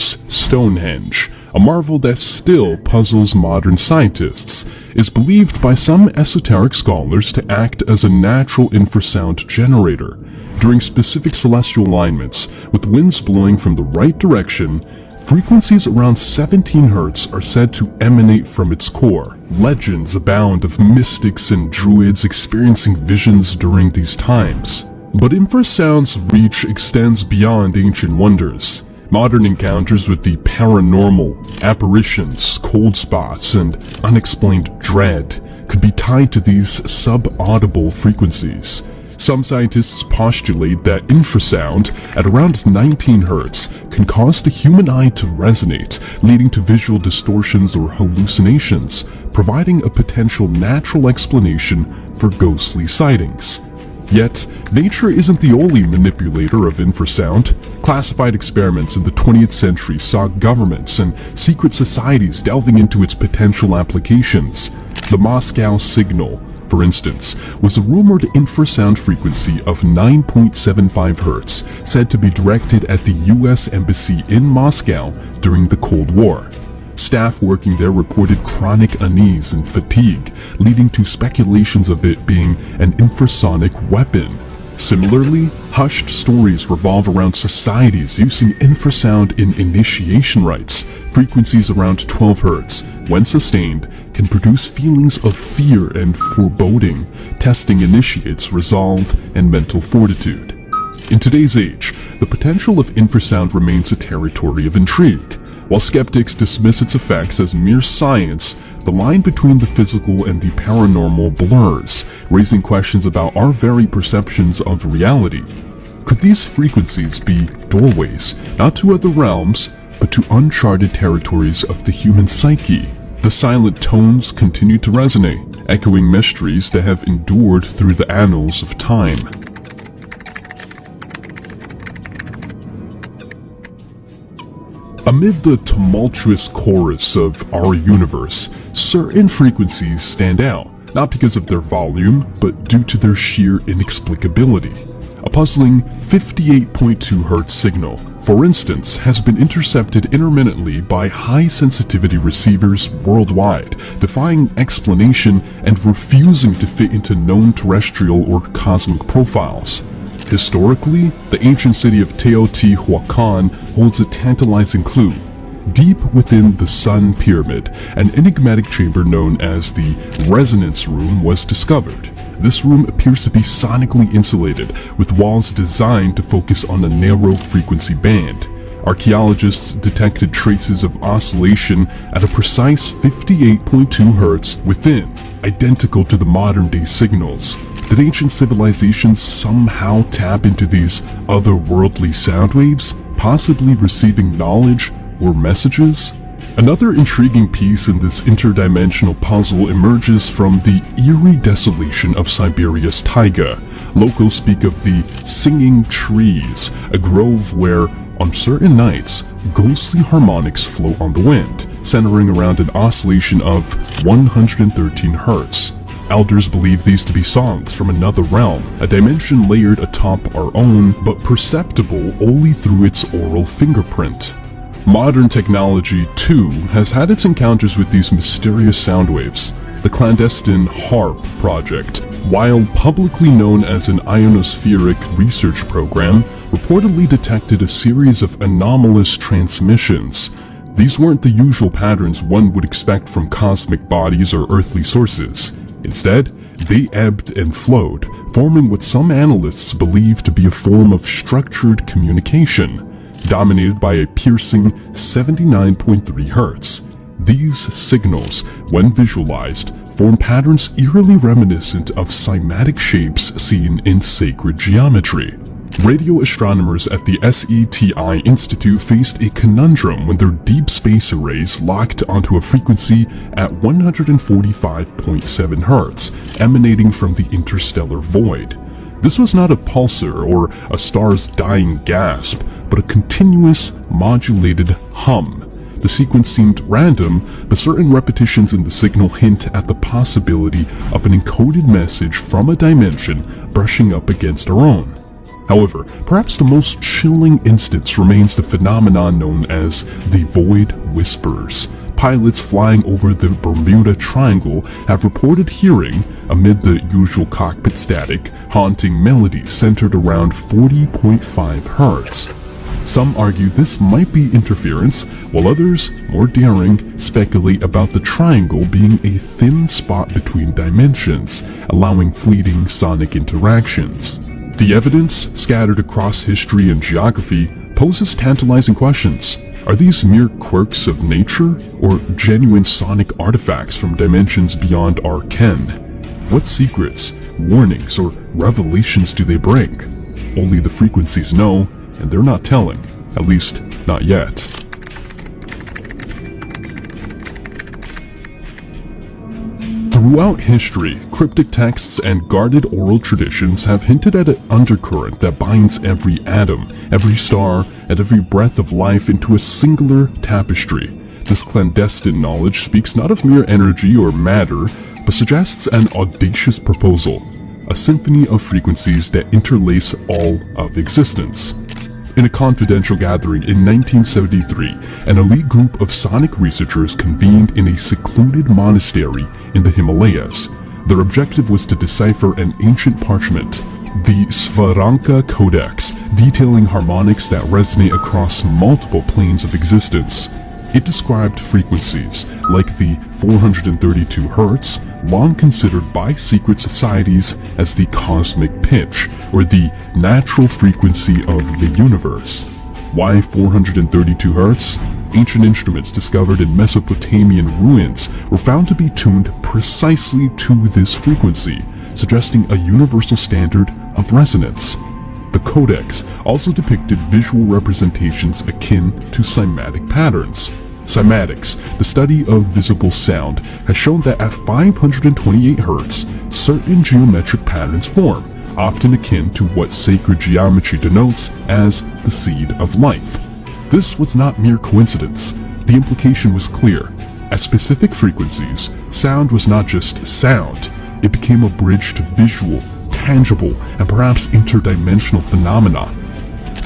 Stonehenge, a marvel that still puzzles modern scientists, is believed by some esoteric scholars to act as a natural infrasound generator. During specific celestial alignments, with winds blowing from the right direction, frequencies around 17 Hz are said to emanate from its core. Legends abound of mystics and druids experiencing visions during these times. But infrasound's reach extends beyond ancient wonders. Modern encounters with the paranormal, apparitions, cold spots, and unexplained dread could be tied to these subaudible frequencies. Some scientists postulate that infrasound at around 19 Hz can cause the human eye to resonate, leading to visual distortions or hallucinations, providing a potential natural explanation for ghostly sightings. Yet, nature isn't the only manipulator of infrasound. Classified experiments in the 20th century saw governments and secret societies delving into its potential applications. The Moscow signal, for instance, was a rumored infrasound frequency of 9.75 Hz, said to be directed at the US Embassy in Moscow during the Cold War. Staff working there reported chronic unease and fatigue, leading to speculations of it being an infrasonic weapon. Similarly, hushed stories revolve around societies using infrasound in initiation rites. Frequencies around 12 Hz, when sustained, can produce feelings of fear and foreboding, testing initiates' resolve and mental fortitude. In today's age, the potential of infrasound remains a territory of intrigue. While skeptics dismiss its effects as mere science, the line between the physical and the paranormal blurs, raising questions about our very perceptions of reality. Could these frequencies be doorways, not to other realms, but to uncharted territories of the human psyche? The silent tones continue to resonate, echoing mysteries that have endured through the annals of time. Amid the tumultuous chorus of our universe, certain frequencies stand out, not because of their volume, but due to their sheer inexplicability. A puzzling 58.2 Hz signal, for instance, has been intercepted intermittently by high-sensitivity receivers worldwide, defying explanation and refusing to fit into known terrestrial or cosmic profiles. Historically, the ancient city of Teotihuacan holds a tantalizing clue. Deep within the Sun Pyramid, an enigmatic chamber known as the Resonance Room was discovered. This room appears to be sonically insulated, with walls designed to focus on a narrow frequency band. Archaeologists detected traces of oscillation at a precise 58.2 Hz within, identical to the modern-day signals. Did ancient civilizations somehow tap into these otherworldly sound waves, possibly receiving knowledge or messages? Another intriguing piece in this interdimensional puzzle emerges from the eerie desolation of Siberia's taiga. Locals speak of the singing trees, a grove where, on certain nights, ghostly harmonics float on the wind, centering around an oscillation of 113 Hz. Elders believe these to be songs from another realm, a dimension layered atop our own, but perceptible only through its aural fingerprint. Modern technology, too, has had its encounters with these mysterious sound waves. The clandestine HARP project, while publicly known as an ionospheric research program, reportedly detected a series of anomalous transmissions. These weren't the usual patterns one would expect from cosmic bodies or earthly sources. Instead, they ebbed and flowed, forming what some analysts believe to be a form of structured communication, dominated by a piercing 79.3 Hz. These signals, when visualized, form patterns eerily reminiscent of cymatic shapes seen in sacred geometry. Radio astronomers at the SETI Institute faced a conundrum when their deep space arrays locked onto a frequency at 145.7 Hz, emanating from the interstellar void. This was not a pulsar or a star's dying gasp, but a continuous, modulated hum. The sequence seemed random, but certain repetitions in the signal hint at the possibility of an encoded message from a dimension brushing up against our own. However, perhaps the most chilling instance remains the phenomenon known as the Void Whispers. Pilots flying over the Bermuda Triangle have reported hearing, amid the usual cockpit static, haunting melodies centered around 40.5 hertz. Some argue this might be interference, while others, more daring, speculate about the triangle being a thin spot between dimensions, allowing fleeting sonic interactions. The evidence, scattered across history and geography, poses tantalizing questions. Are these mere quirks of nature, or genuine sonic artifacts from dimensions beyond our ken? What secrets, warnings, or revelations do they bring? Only the frequencies know, and they're not telling, at least not yet. Throughout history, cryptic texts and guarded oral traditions have hinted at an undercurrent that binds every atom, every star, and every breath of life into a singular tapestry. This clandestine knowledge speaks not of mere energy or matter, but suggests an audacious proposal, a symphony of frequencies that interlace all of existence. In a confidential gathering in 1973, an elite group of sonic researchers convened in a secluded monastery in the Himalayas. Their objective was to decipher an ancient parchment, the Svaranka Codex, detailing harmonics that resonate across multiple planes of existence. It described frequencies like the 432 Hz, long considered by secret societies as the cosmic pitch, or the natural frequency of the universe. Why 432 Hz? Ancient instruments discovered in Mesopotamian ruins were found to be tuned precisely to this frequency, suggesting a universal standard of resonance. The codex also depicted visual representations akin to cymatic patterns. Cymatics, the study of visible sound, has shown that at 528 Hz, certain geometric patterns form, often akin to what sacred geometry denotes as the seed of life. This was not mere coincidence. The implication was clear. At specific frequencies, sound was not just sound, it became a bridge to visual, tangible, and perhaps interdimensional phenomena.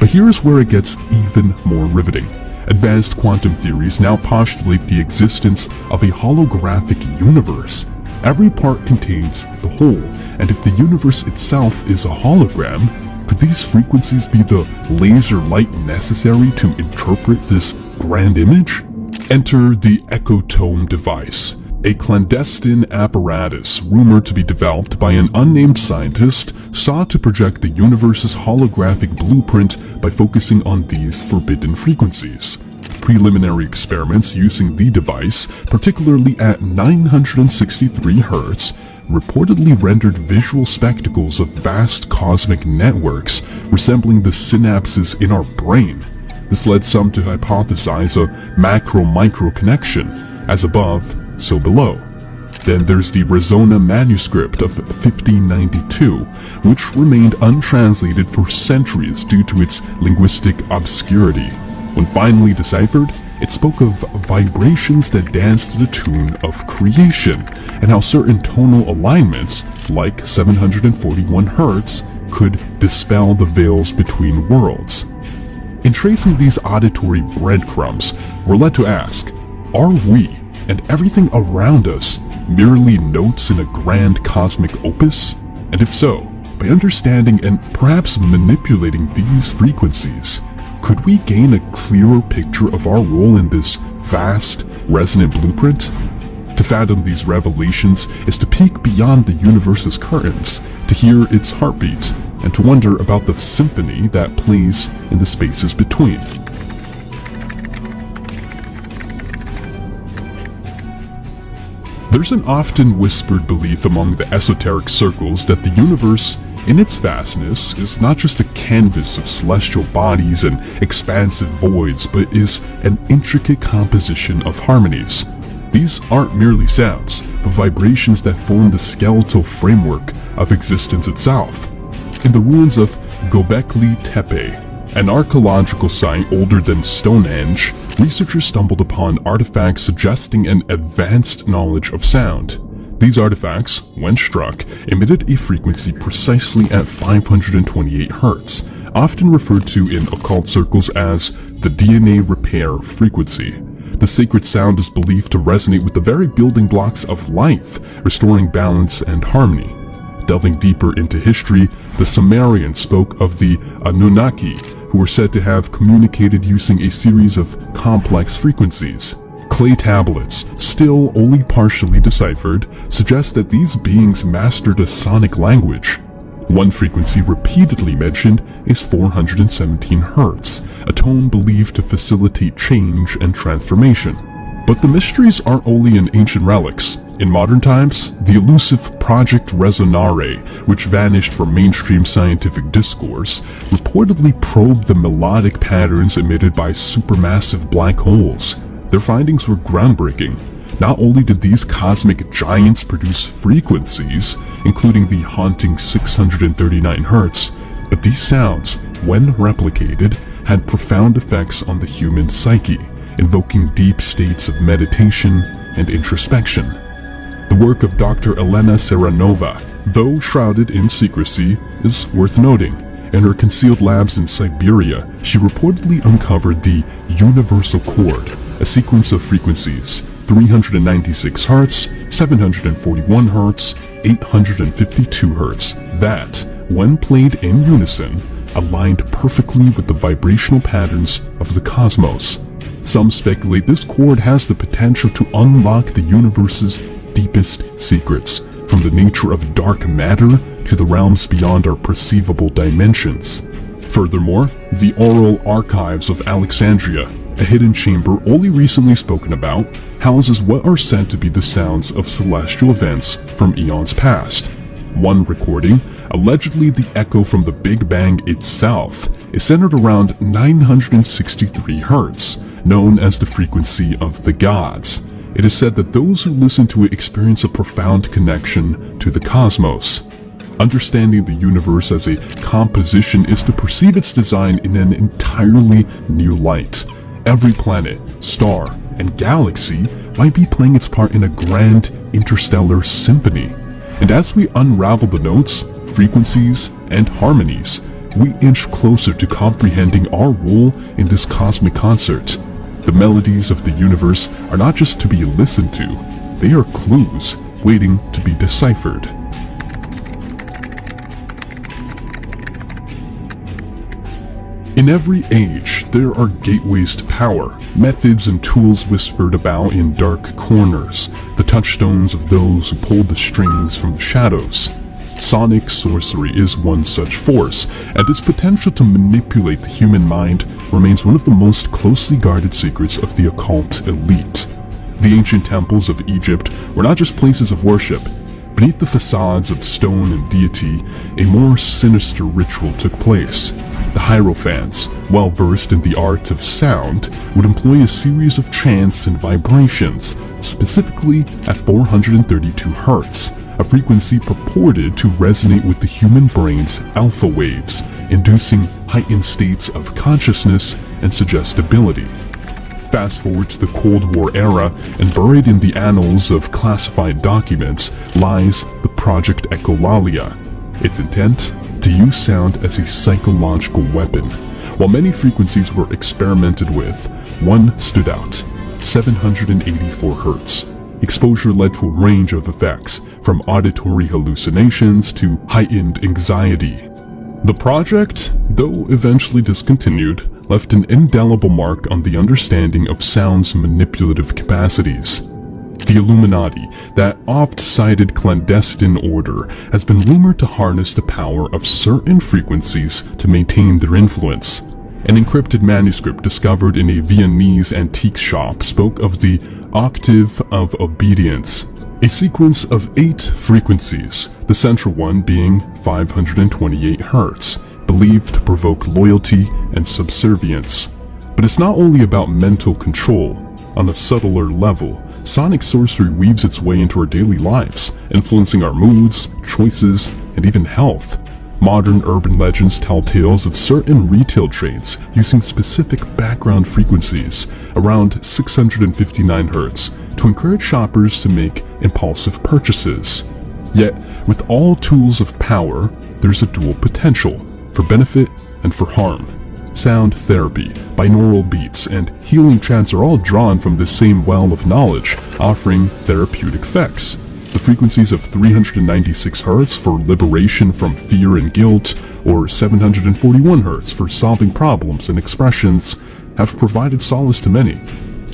But here's where it gets even more riveting. Advanced quantum theories now postulate the existence of a holographic universe. Every part contains the whole, and if the universe itself is a hologram, could these frequencies be the laser light necessary to interpret this grand image? Enter the ecotome device, a clandestine apparatus rumored to be developed by an unnamed scientist sought to project the universe's holographic blueprint by focusing on these forbidden frequencies. Preliminary experiments using the device, particularly at 963 Hz, reportedly rendered visual spectacles of vast cosmic networks resembling the synapses in our brain. This led some to hypothesize a macro-micro connection, as above, so below. Then there's the Rezona manuscript of 1592, which remained untranslated for centuries due to its linguistic obscurity. When finally deciphered, it spoke of vibrations that danced to the tune of creation, and how certain tonal alignments, like 741 Hz, could dispel the veils between worlds. In tracing these auditory breadcrumbs, we're led to ask, are we, and everything around us, merely notes in a grand cosmic opus? And if so, by understanding and perhaps manipulating these frequencies, could we gain a clearer picture of our role in this vast, resonant blueprint? To fathom these revelations is to peek beyond the universe's curtains, to hear its heartbeat, and to wonder about the symphony that plays in the spaces between. There's an often whispered belief among the esoteric circles that the universe, in its vastness, is not just a canvas of celestial bodies and expansive voids, but is an intricate composition of harmonies. These aren't merely sounds, but vibrations that form the skeletal framework of existence itself. In the ruins of Göbekli Tepe, an archaeological site older than Stonehenge, researchers stumbled upon artifacts suggesting an advanced knowledge of sound. These artifacts, when struck, emitted a frequency precisely at 528 Hz, often referred to in occult circles as the DNA repair frequency. The sacred sound is believed to resonate with the very building blocks of life, restoring balance and harmony. Delving deeper into history, the Sumerians spoke of the Anunnaki, who were said to have communicated using a series of complex frequencies. Clay tablets, still only partially deciphered, suggest that these beings mastered a sonic language. One frequency repeatedly mentioned is 417 Hz, a tone believed to facilitate change and transformation. But the mysteries aren't only in ancient relics. In modern times, the elusive Project Resonare, which vanished from mainstream scientific discourse, reportedly probed the melodic patterns emitted by supermassive black holes. Their findings were groundbreaking. Not only did these cosmic giants produce frequencies, including the haunting 639 Hz, but these sounds, when replicated, had profound effects on the human psyche, invoking deep states of meditation and introspection. The work of Dr. Elena Seranova, though shrouded in secrecy, is worth noting. In her concealed labs in Siberia, she reportedly uncovered the universal chord, a sequence of frequencies 396 Hz, 741 Hz, 852 Hz that, when played in unison, aligned perfectly with the vibrational patterns of the cosmos. Some speculate this chord has the potential to unlock the universe's deepest secrets, from the nature of dark matter to the realms beyond our perceivable dimensions. Furthermore, the oral archives of Alexandria, a hidden chamber only recently spoken about, houses what are said to be the sounds of celestial events from eons past. One recording, allegedly the echo from the Big Bang itself, is centered around 963 Hz, known as the frequency of the gods. It is said that those who listen to it experience a profound connection to the cosmos. Understanding the universe as a composition is to perceive its design in an entirely new light. Every planet, star, and galaxy might be playing its part in a grand interstellar symphony. And as we unravel the notes, frequencies, and harmonies, we inch closer to comprehending our role in this cosmic concert. The melodies of the universe are not just to be listened to, they are clues waiting to be deciphered. In every age, there are gateways to power, methods and tools whispered about in dark corners, the touchstones of those who pulled the strings from the shadows. Sonic sorcery is one such force, and its potential to manipulate the human mind remains one of the most closely guarded secrets of the occult elite. The ancient temples of Egypt were not just places of worship. Beneath the facades of stone and deity, a more sinister ritual took place. The Hierophants, well versed in the art of sound, would employ a series of chants and vibrations, specifically at 432 Hz, a frequency purported to resonate with the human brain's alpha waves, inducing heightened states of consciousness and suggestibility. Fast forward to the Cold War era, and buried in the annals of classified documents lies the Project Echolalia. Its intent? To use sound as a psychological weapon. While many frequencies were experimented with, one stood out: 784 Hz. Exposure led to a range of effects, from auditory hallucinations to heightened anxiety. The project, though eventually discontinued, left an indelible mark on the understanding of sound's manipulative capacities. The Illuminati, that oft-cited clandestine order, has been rumored to harness the power of certain frequencies to maintain their influence. An encrypted manuscript discovered in a Viennese antique shop spoke of the Octave of Obedience, a sequence of 8 frequencies, the central one being 528 Hz, believed to provoke loyalty and subservience. But it's not only about mental control. On a subtler level, sonic sorcery weaves its way into our daily lives, influencing our moods, choices, and even health. Modern urban legends tell tales of certain retail chains using specific background frequencies, around 659 Hz, to encourage shoppers to make impulsive purchases. Yet, with all tools of power, there's a dual potential, for benefit and for harm. Sound therapy, binaural beats, and healing chants are all drawn from the same well of knowledge, offering therapeutic effects. The frequencies of 396 Hz for liberation from fear and guilt, or 741 Hz for solving problems and expressions, have provided solace to many.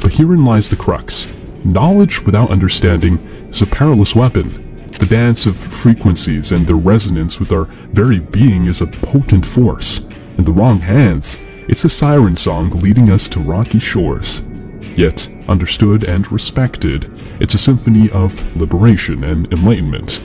But herein lies the crux. Knowledge without understanding is a perilous weapon. The dance of frequencies and their resonance with our very being is a potent force. In the wrong hands, it's a siren song leading us to rocky shores. Yet, understood and respected, it's a symphony of liberation and enlightenment.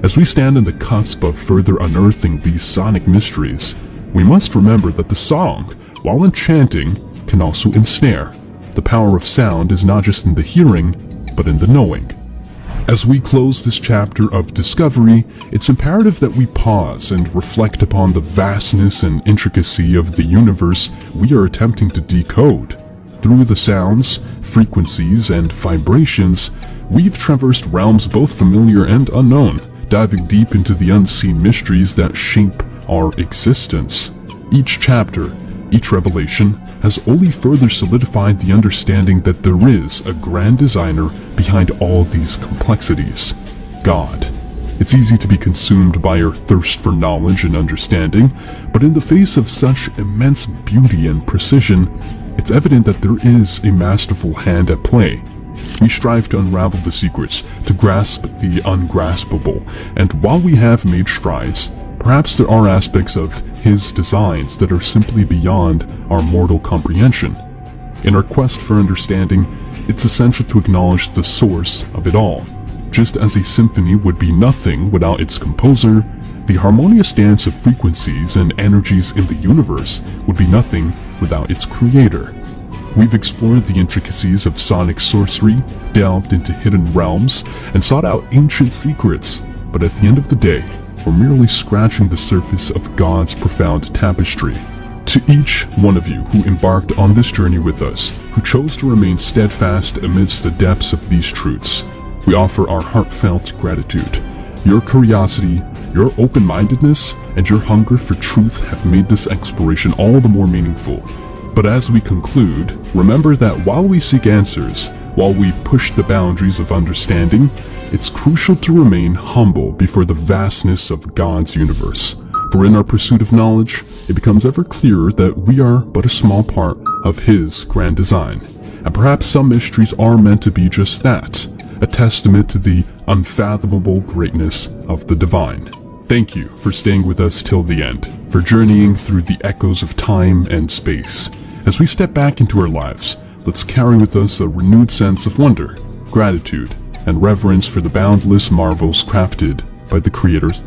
As we stand on the cusp of further unearthing these sonic mysteries, we must remember that the song, while enchanting, can also ensnare. The power of sound is not just in the hearing, but in the knowing. As we close this chapter of discovery, it's imperative that we pause and reflect upon the vastness and intricacy of the universe we are attempting to decode. Through the sounds, frequencies, and vibrations, we've traversed realms both familiar and unknown, diving deep into the unseen mysteries that shape our existence. Each chapter, each revelation, has only further solidified the understanding that there is a grand designer behind all these complexities: God. It's easy to be consumed by our thirst for knowledge and understanding, but in the face of such immense beauty and precision, it's evident that there is a masterful hand at play. We strive to unravel the secrets, to grasp the ungraspable, and while we have made strides, perhaps there are aspects of his designs that are simply beyond our mortal comprehension. In our quest for understanding, it's essential to acknowledge the source of it all. Just as a symphony would be nothing without its composer, the harmonious dance of frequencies and energies in the universe would be nothing without its creator. We've explored the intricacies of sonic sorcery, delved into hidden realms, and sought out ancient secrets, but at the end of the day, we're merely scratching the surface of God's profound tapestry. To each one of you who embarked on this journey with us, who chose to remain steadfast amidst the depths of these truths, we offer our heartfelt gratitude. Your curiosity, your open-mindedness, and your hunger for truth have made this exploration all the more meaningful. But as we conclude, remember that while we seek answers, while we push the boundaries of understanding, it's crucial to remain humble before the vastness of God's universe. For in our pursuit of knowledge, it becomes ever clearer that we are but a small part of His grand design. And perhaps some mysteries are meant to be just that, a testament to the unfathomable greatness of the divine. Thank you for staying with us till the end, for journeying through the echoes of time and space. As we step back into our lives, let's carry with us a renewed sense of wonder, gratitude, and reverence for the boundless marvels crafted by the Creator's